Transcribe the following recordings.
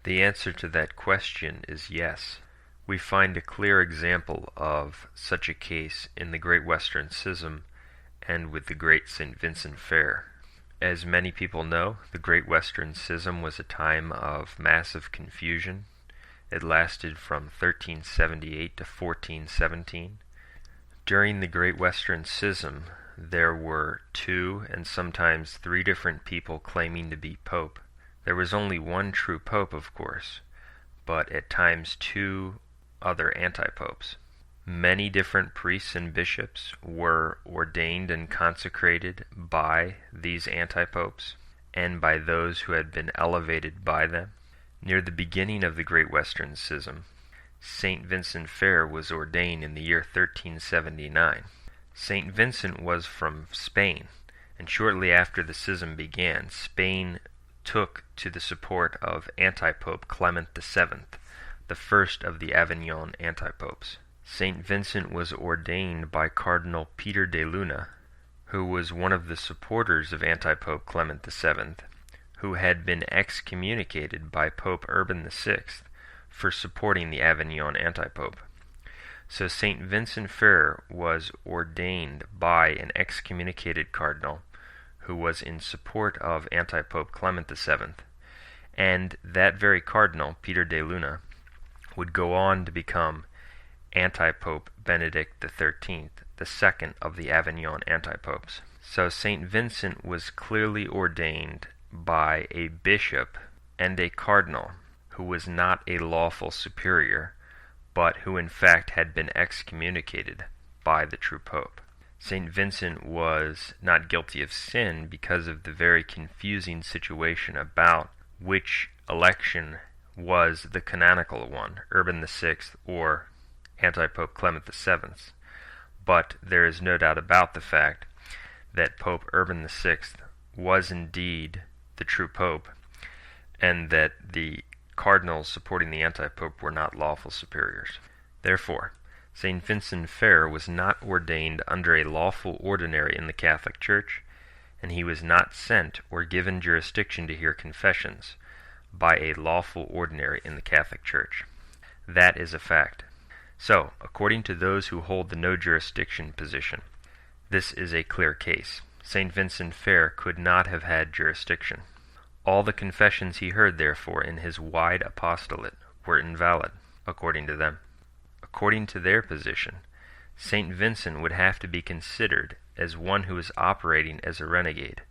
The answer to that question is yes. We find a clear example of such a case in the Great Western Schism and with the great St. Vincent Fair. As many people know, the Great Western Schism was a time of massive confusion. It lasted from 1378 to 1417. During the Great Western Schism, there were 2 and sometimes 3 different people claiming to be pope. There was only one true pope, of course, but at times 2 other anti-popes. Many different priests and bishops were ordained and consecrated by these anti-popes and by those who had been elevated by them. Near the beginning of the Great Western Schism, St. Vincent Fair was ordained in the year 1379. St. Vincent was from Spain, and shortly after the schism began, Spain took to the support of anti-pope Clement VII, the first of the Avignon anti-popes. St. Vincent was ordained by Cardinal Peter de Luna, who was one of the supporters of anti-pope Clement VII, who had been excommunicated by Pope Urban VI for supporting the Avignon anti-pope. So St. Vincent Fair was ordained by an excommunicated cardinal who was in support of anti-pope Clement VII, and that very cardinal, Peter de Luna, would go on to become anti-pope Benedict XIII, the second of the Avignon anti-popes. So St. Vincent was clearly ordained by a bishop and a cardinal who was not a lawful superior, but who in fact had been excommunicated by the true pope. St. Vincent was not guilty of sin because of the very confusing situation about which election was the canonical one, Urban VI or anti-pope Clement VII. But there is no doubt about the fact that Pope Urban VI was indeed the true pope, and that the cardinals supporting the anti-pope were not lawful superiors. Therefore, St. Vincent Fair was not ordained under a lawful ordinary in the Catholic Church, and he was not sent or given jurisdiction to hear confessions by a lawful ordinary in the Catholic Church. That is a fact. So, according to those who hold the no jurisdiction position, this is a clear case. St. Vincent Fair could not have had jurisdiction. All the confessions he heard, therefore, in his wide apostolate were invalid, according to them. According to their position, St. Vincent would have to be considered as one who was operating as a renegade,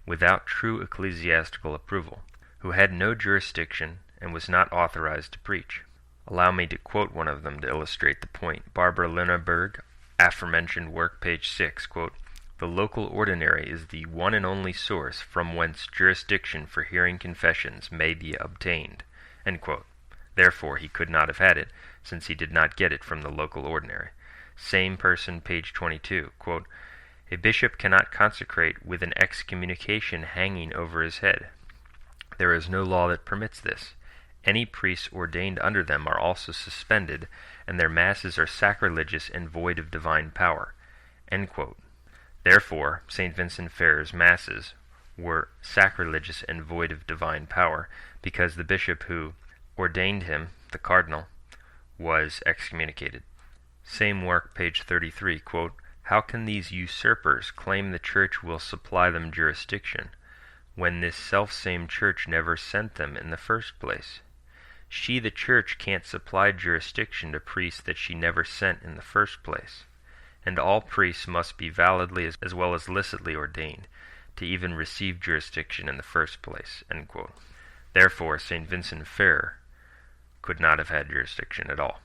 without true ecclesiastical approval, who had no jurisdiction and was not authorized to preach. Allow me to quote one of them to illustrate the point. Barbara Linaberg, aforementioned work, page 6, quote, "The local ordinary is the one and only source from whence jurisdiction for hearing confessions may be obtained." End quote. Therefore, he could not have had it, since he did not get it from the local ordinary. Same person, page 22, quote, "A bishop cannot consecrate with an excommunication hanging over his head. There is no law that permits this. Any priests ordained under them are also suspended, and their masses are sacrilegious and void of divine power." End quote. Therefore, St. Vincent Fair's masses were sacrilegious and void of divine power, because the bishop who ordained him, the cardinal, was excommunicated. Same work, page 33, quote, "How can these usurpers claim the Church will supply them jurisdiction, when this self-same Church never sent them in the first place? She, the Church, can't supply jurisdiction to priests that she never sent in the first place. And all priests must be validly as well as licitly ordained to even receive jurisdiction in the first place." End quote. Therefore, St. Vincent Fair could not have had jurisdiction at all.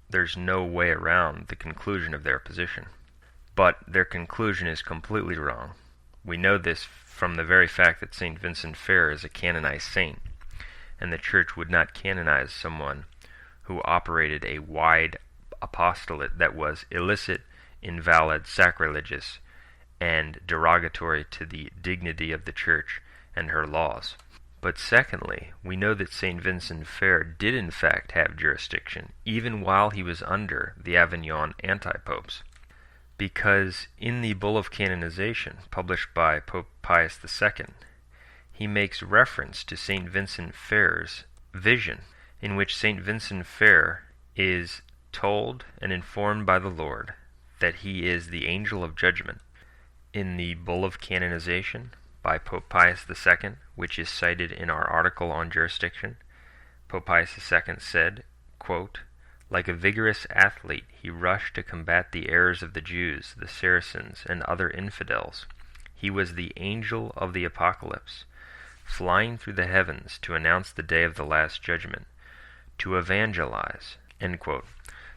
There's no way around the conclusion of their position. But their conclusion is completely wrong. We know this from the very fact that St. Vincent Fair is a canonized saint, and the Church would not canonize someone who operated a wide apostolate that was illicit, invalid, sacrilegious, and derogatory to the dignity of the Church and her laws. But secondly, we know that St. Vincent Fair did in fact have jurisdiction, even while he was under the Avignon anti-popes, because in the Bull of Canonization, published by Pope Pius II, he makes reference to St. Vincent Fair's vision in which St. Vincent Ferrer is told and informed by the Lord that he is the angel of judgment. In the Bull of Canonization by Pope Pius II, which is cited in our article on jurisdiction, Pope Pius II said, quote, "Like a vigorous athlete, he rushed to combat the errors of the Jews, the Saracens, and other infidels. He was the angel of the apocalypse, flying through the heavens to announce the day of the last judgment, to evangelize." End quote.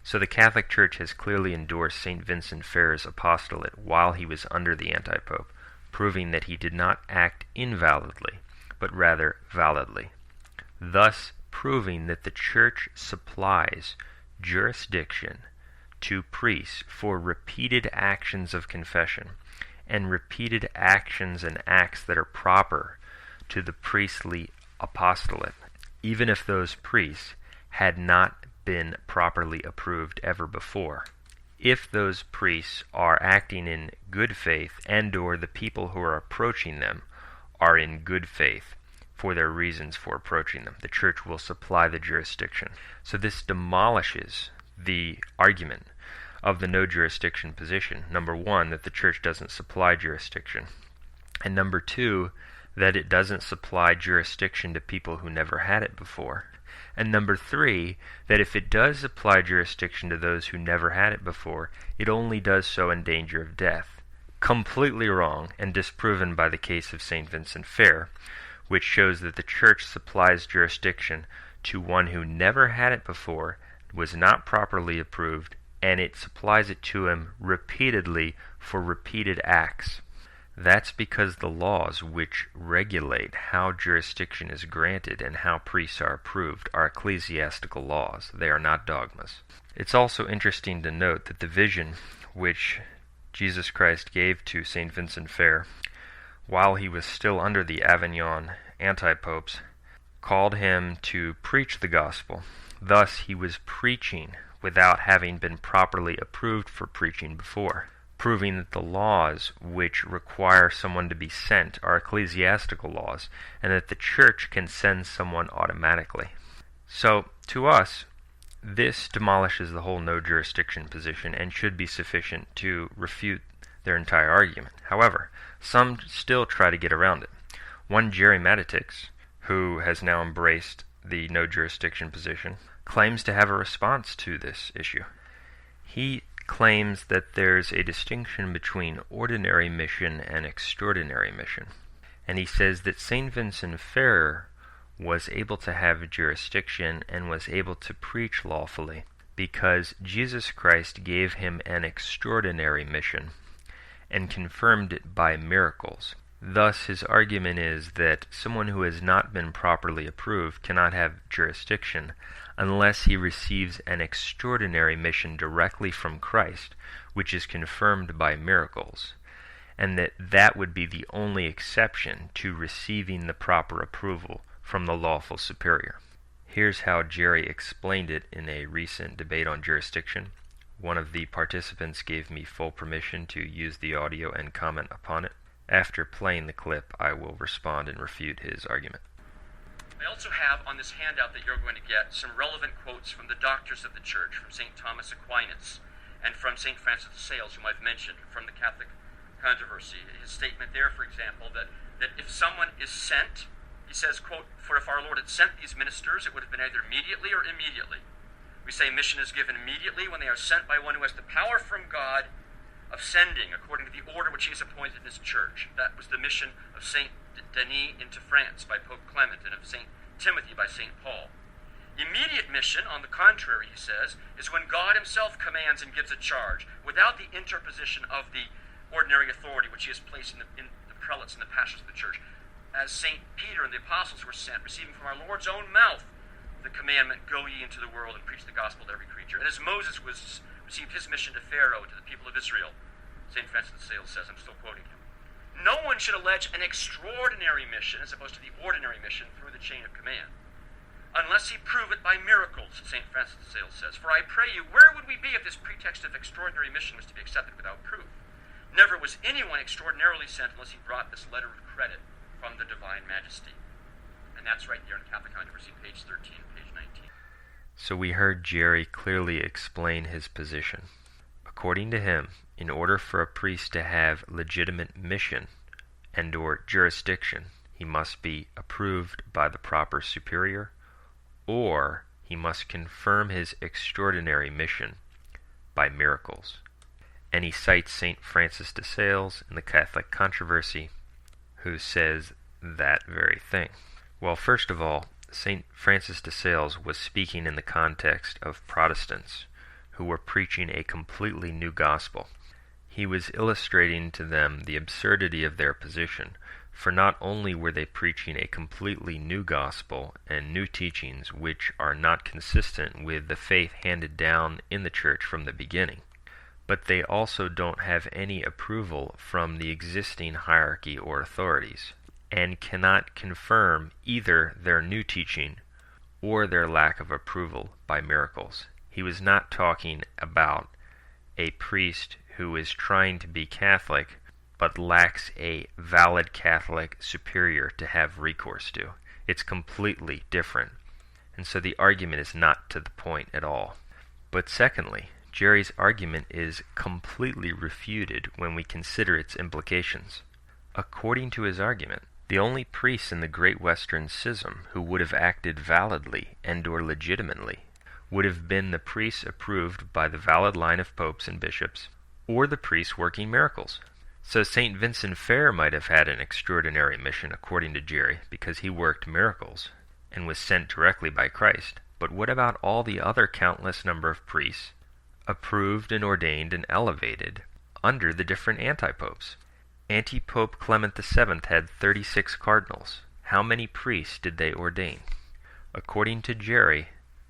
So the Catholic Church has clearly endorsed St. Vincent Ferrer's apostolate while he was under the anti-pope, proving that he did not act invalidly, but rather validly, thus proving that the Church supplies jurisdiction to priests for repeated actions of confession and repeated actions and acts that are proper to the priestly apostolate, even if those priests had not been properly approved ever before. If those priests are acting in good faith and or the people who are approaching them are in good faith for their reasons for approaching them, the Church will supply the jurisdiction. So this demolishes the argument of the no jurisdiction position. Number one, that the Church doesn't supply jurisdiction. And number two, that it doesn't supply jurisdiction to people who never had it before. And number three, that if it does apply jurisdiction to those who never had it before, it only does so in danger of death. Completely wrong and disproven by the case of St. Vincent Ferrer, which shows that the Church supplies jurisdiction to one who never had it before, was not properly approved, and it supplies it to him repeatedly for repeated acts. That's because the laws which regulate how jurisdiction is granted and how priests are approved are ecclesiastical laws. They are not dogmas. It's also interesting to note that the vision which Jesus Christ gave to St. Vincent Ferrer while he was still under the Avignon anti-popes called him to preach the gospel. Thus he was preaching without having been properly approved for preaching before, proving that the laws which require someone to be sent are ecclesiastical laws, and that the Church can send someone automatically. So, to us, this demolishes the whole no jurisdiction position and should be sufficient to refute their entire argument. However, some still try to get around it. One, Jerry Matitix, who has now embraced the no jurisdiction position, claims to have a response to this issue. He claims that there's a distinction between ordinary mission and extraordinary mission. And he says that St. Vincent Ferrer was able to have jurisdiction and was able to preach lawfully because Jesus Christ gave him an extraordinary mission and confirmed it by miracles. Thus, his argument is that someone who has not been properly approved cannot have jurisdiction unless he receives an extraordinary mission directly from Christ, which is confirmed by miracles, and that would be the only exception to receiving the proper approval from the lawful superior. Here's how Jerry explained it in a recent debate on jurisdiction. One of the participants gave me full permission to use the audio and comment upon it. After playing the clip, I will respond and refute his argument. I also have on this handout that you're going to get some relevant quotes from the doctors of the Church, from St. Thomas Aquinas and from St. Francis of Sales, whom I've mentioned, from the Catholic controversy. His statement there, for example, that if someone is sent, he says, quote, "For if our Lord had sent these ministers, it would have been either immediately or immediately. We say mission is given immediately when they are sent by one who has the power from God of sending, according to the order which he has appointed in his Church." That was the mission of St. Denis into France by Pope Clement and of St. Timothy by St. Paul. Immediate mission, on the contrary, he says, is when God himself commands and gives a charge, without the interposition of the ordinary authority which he has placed in the prelates and the pastors of the Church. As St. Peter and the apostles were sent, receiving from our Lord's own mouth the commandment, "Go ye into the world and preach the gospel to every creature." And as Moses received his mission to Pharaoh and to the people of Israel, St. Francis of Sales says, I'm still quoting him, "No one should allege an extraordinary mission as opposed to the ordinary mission through the chain of command, unless he prove it by miracles," St. Francis of Sales says. "For I pray you, where would we be if this pretext of extraordinary mission was to be accepted without proof? Never was anyone extraordinarily sent unless he brought this letter of credit from the divine majesty." And that's right there in Catholic Controversy, page 13, page 19. So we heard Jerry clearly explain his position. According to him, in order for a priest to have legitimate mission and or jurisdiction, he must be approved by the proper superior, or he must confirm his extraordinary mission by miracles. And he cites St. Francis de Sales in the Catholic Controversy, who says that very thing. Well, first of all, St. Francis de Sales was speaking in the context of Protestants who were preaching a completely new gospel. He was illustrating to them the absurdity of their position, for not only were they preaching a completely new gospel and new teachings which are not consistent with the faith handed down in the church from the beginning, but they also don't have any approval from the existing hierarchy or authorities, and cannot confirm either their new teaching or their lack of approval by miracles. He was not talking about a priest who is trying to be Catholic but lacks a valid Catholic superior to have recourse to. It's completely different, and so the argument is not to the point at all. But secondly, Jerry's argument is completely refuted when we consider its implications. According to his argument, the only priests in the Great Western Schism who would have acted validly and or legitimately would have been the priests approved by the valid line of popes and bishops, or the priests working miracles. So St. Vincent Ferrer might have had an extraordinary mission according to Jerry because he worked miracles and was sent directly by Christ. But what about all the other countless number of priests approved and ordained and elevated under the different anti-popes? Anti-Pope Clement VII had 36 cardinals. How many priests did they ordain? According to Jerry,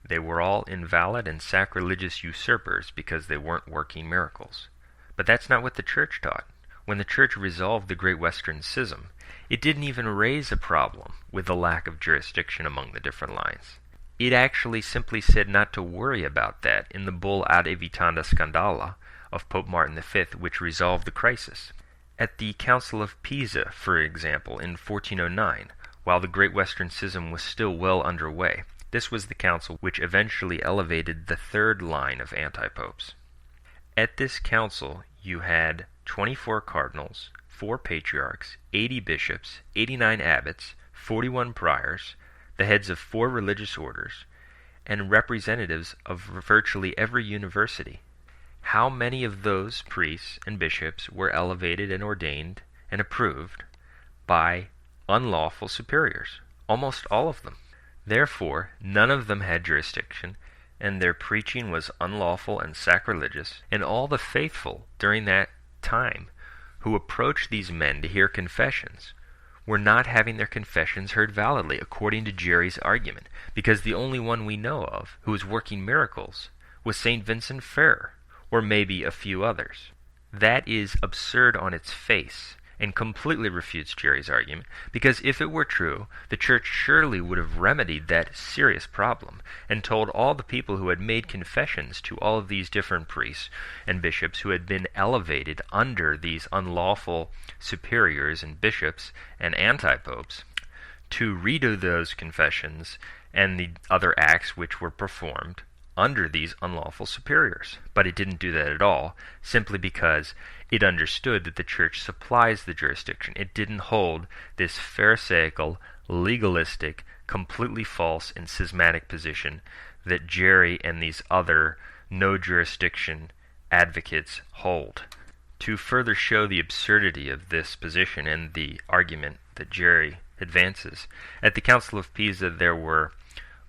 they were all invalid and sacrilegious usurpers because they weren't working miracles. But that's not what the Church taught. When the Church resolved the Great Western Schism, it didn't even raise a problem with the lack of jurisdiction among the different lines. It actually simply said not to worry about that in the bull Ad Evitanda Scandala of Pope Martin V, which resolved the crisis. At the Council of Pisa, for example, in 1409, while the Great Western Schism was still well underway, this was the council which eventually elevated the third line of anti-popes. At this council, you had 24 cardinals, 4 patriarchs, 80 bishops, 89 abbots, 41 priors, the heads of 4 religious orders, and representatives of virtually every university. How many of those priests and bishops were elevated and ordained and approved by unlawful superiors? Almost all of them. Therefore, none of them had jurisdiction, and their preaching was unlawful and sacrilegious, and all the faithful during that time who approached these men to hear confessions were not having their confessions heard validly, according to Jerry's argument, because the only one we know of who was working miracles was St. Vincent Ferrer, or maybe a few others. That is absurd on its face, and completely refutes Jerry's argument, because if it were true, the Church surely would have remedied that serious problem, and told all the people who had made confessions to all of these different priests and bishops who had been elevated under these unlawful superiors and bishops and anti-popes, to redo those confessions and the other acts which were performed under these unlawful superiors. But it didn't do that at all, simply because it understood that the Church supplies the jurisdiction. It didn't hold this pharisaical, legalistic, completely false and schismatic position that Jerry and these other no-jurisdiction advocates hold. To further show the absurdity of this position and the argument that Jerry advances, at the Council of Pisa there were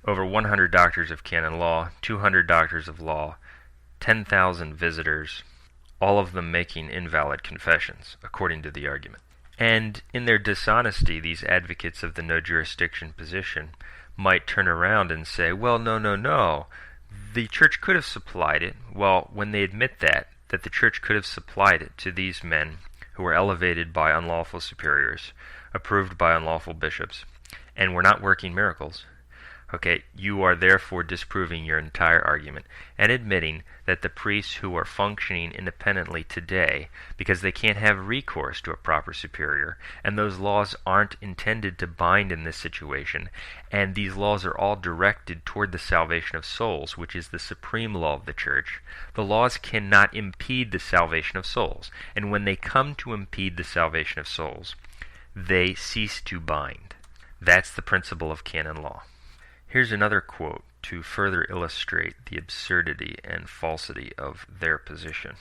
over 100 doctors of canon law, 200 doctors of law, 10,000 visitors, all of them making invalid confessions, according to the argument. And in their dishonesty, these advocates of the no-jurisdiction position might turn around and say, well, no, the Church could have supplied it. Well, when they admit that the Church could have supplied it to these men who were elevated by unlawful superiors, approved by unlawful bishops, and were not working miracles, Okay, you are therefore disproving your entire argument and admitting that the priests who are functioning independently today, because they can't have recourse to a proper superior, and those laws aren't intended to bind in this situation, and these laws are all directed toward the salvation of souls, which is the supreme law of the Church, the laws cannot impede the salvation of souls. And when they come to impede the salvation of souls, they cease to bind. That's the principle of canon law. Here's another quote to further illustrate the absurdity and falsity of their position.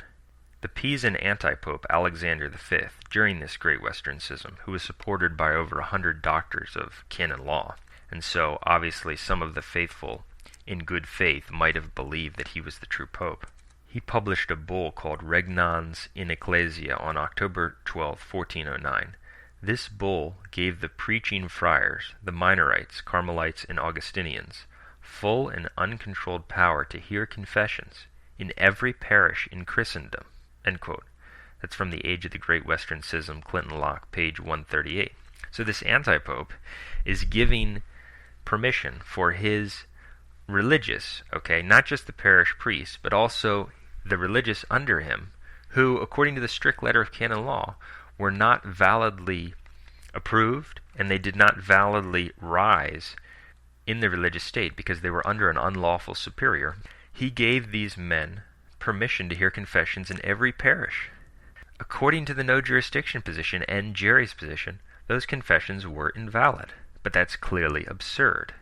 The Pisan antipope Alexander V, during this Great Western Schism, who was supported by over 100 doctors of canon law, and so obviously some of the faithful in good faith might have believed that he was the true pope, he published a bull called Regnans in Ecclesia on October 12, 1409. This bull gave the preaching friars, the Minorites, Carmelites, and Augustinians, full and uncontrolled power to hear confessions in every parish in Christendom. End quote. That's from the Age of the Great Western Schism, Clinton Locke, page 138. So this antipope is giving permission for his religious, not just the parish priests, but also the religious under him, who, according to the strict letter of canon law, were not validly approved, and they did not validly rise in the religious state because they were under an unlawful superior. He gave these men permission to hear confessions in every parish. According to the no jurisdiction position and Jerry's position, those confessions were invalid. But that's clearly absurd.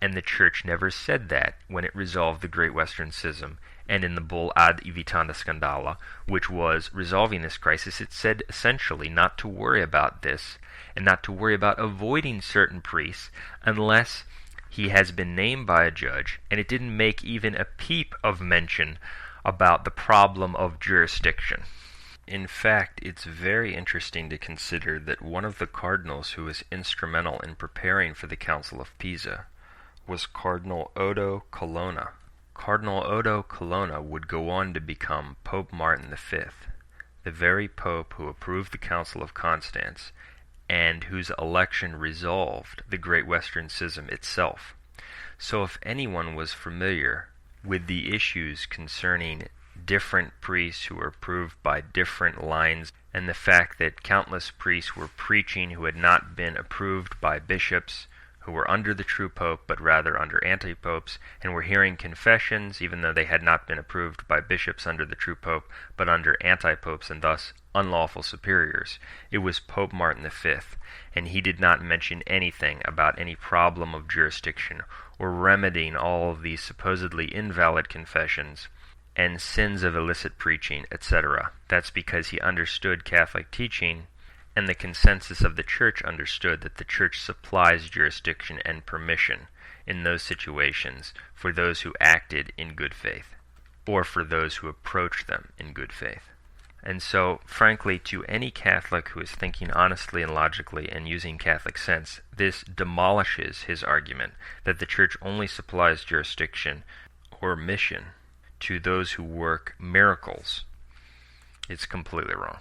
And the Church never said that when it resolved the Great Western Schism, and in the bull Ad Evitanda Scandala, which was resolving this crisis, it said essentially not to worry about this, and not to worry about avoiding certain priests unless he has been named by a judge, and it didn't make even a peep of mention about the problem of jurisdiction. In fact, it's very interesting to consider that one of the cardinals who was instrumental in preparing for the Council of Pisa was Cardinal Odo Colonna. Cardinal Odo Colonna would go on to become Pope Martin V, the very pope who approved the Council of Constance and whose election resolved the Great Western Schism itself. So if anyone was familiar with the issues concerning different priests who were approved by different lines, and the fact that countless priests were preaching who had not been approved by bishops, who were under the true pope but rather under anti-popes, and were hearing confessions even though they had not been approved by bishops under the true pope but under anti-popes and thus unlawful superiors. It was Pope Martin V, and he did not mention anything about any problem of jurisdiction or remedying all of these supposedly invalid confessions and sins of illicit preaching, etc. That's because he understood Catholic teaching, and the consensus of the Church understood that the Church supplies jurisdiction and permission in those situations for those who acted in good faith, or for those who approached them in good faith. And so, frankly, to any Catholic who is thinking honestly and logically and using Catholic sense, this demolishes his argument that the Church only supplies jurisdiction or mission to those who work miracles. It's completely wrong.